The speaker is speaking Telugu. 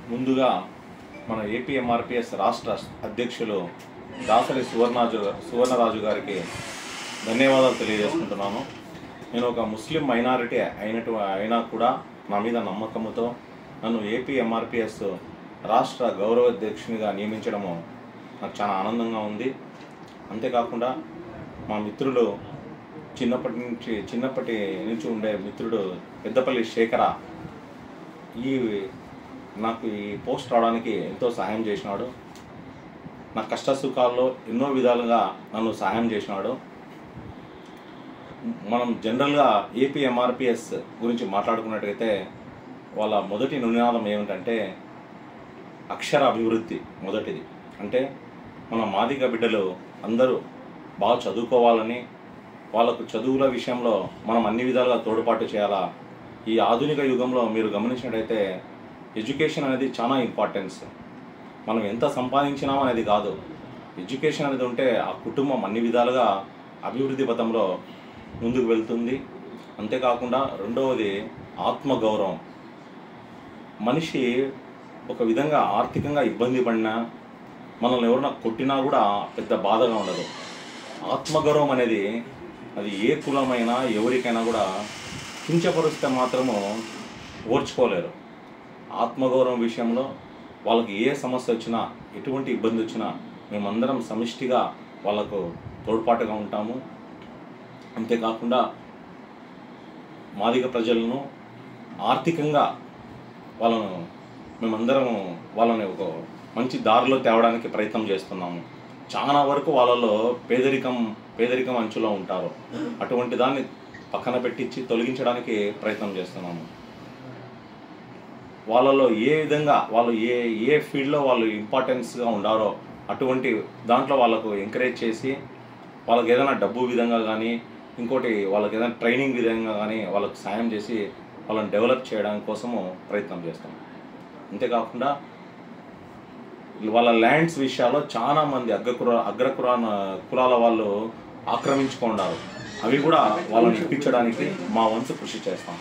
ముందుగా మన ఏపీఎంఆర్పిఎస్ రాష్ట్ర అధ్యక్షులు దాసరి సువర్ణరాజు గారికి ధన్యవాదాలు తెలియజేసుకుంటున్నాను. నేను ఒక ముస్లిం మైనారిటీ అయినా కూడా నా మీద నమ్మకంతో నన్ను ఏపీఎంఆర్పిఎస్ రాష్ట్ర గౌరవాధ్యక్షునిగా నియమించడము నాకు చాలా ఆనందంగా ఉంది. అంతేకాకుండా మా మిత్రులు చిన్నప్పటి నుంచి ఉండే మిత్రుడు పెద్దపల్లి శేఖర నాకు ఈ పోస్ట్ రావడానికి ఎంతో సహాయం చేసినాడు. నా కష్ట సుఖాల్లో ఎన్నో విధాలుగా నన్ను సహాయం చేసినాడు. మనం జనరల్గా ఏపీఎంఆర్పిఎస్ గురించి మాట్లాడుకున్నట్టయితే వాళ్ళ మొదటి నినాదం ఏమిటంటే అక్షర అభివృద్ధి. మొదటిది అంటే మన మాదిగ బిడ్డలు అందరూ బాగా చదువుకోవాలని, వాళ్ళకు చదువుల విషయంలో మనం అన్ని విధాలుగా తోడ్పాటు చేయాలా. ఈ ఆధునిక యుగంలో మీరు గమనించినట్టయితే ఎడ్యుకేషన్ అనేది చాలా ఇంపార్టెన్స్. మనం ఎంత సంపాదించినామో అనేది కాదు, ఎడ్యుకేషన్ అనేది ఉంటే ఆ కుటుంబం అన్ని విధాలుగా అభివృద్ధి పథంలో ముందుకు వెళ్తుంది. అంతేకాకుండా రెండవది ఆత్మగౌరవం. మనిషి ఒక విధంగా ఆర్థికంగా ఇబ్బంది పడినా, మనల్ని ఎవరైనా కొట్టినా కూడా పెద్ద బాధగా ఉండదు. ఆత్మగౌరవం అనేది అది ఏ కులమైనా ఎవరికైనా కూడా కించపరుస్తే మాత్రము ఓర్చుకోలేరు. ఆత్మగౌరవం విషయంలో వాళ్ళకి ఏ సమస్య వచ్చినా, ఎటువంటి ఇబ్బంది వచ్చినా మేమందరం సమిష్టిగా వాళ్ళకు తోడ్పాటుగా ఉంటాము. అంతేకాకుండా మాదిగ ప్రజలను ఆర్థికంగా మేమందరము వాళ్ళని ఒక మంచి దారిలో తేవడానికి ప్రయత్నం చేస్తున్నాము. చాలా వరకు వాళ్ళలో పేదరికం అంచులో ఉంటారు. అటువంటి దాన్ని పక్కన పెట్టించి తొలగించడానికి ప్రయత్నం చేస్తున్నాము. వాళ్ళలో ఏ విధంగా వాళ్ళు ఏ ఫీల్డ్లో వాళ్ళు ఇంపార్టెన్స్గా ఉండారో అటువంటి దాంట్లో వాళ్ళకు ఎంకరేజ్ చేసి, వాళ్ళకి ఏదైనా డబ్బు విధంగా కానీ, ఇంకోటి వాళ్ళకి ఏదైనా ట్రైనింగ్ విధంగా కానీ వాళ్ళకు సాయం చేసి వాళ్ళని డెవలప్ చేయడానికి కోసము ప్రయత్నం చేస్తాం. అంతేకాకుండా వాళ్ళ ల్యాండ్స్ విషయాల్లో చాలామంది కులాల వాళ్ళు ఆక్రమించుకున్నారు. అవి కూడా వాళ్ళని ఇప్పించడానికి మా వంతు కృషి చేస్తాం.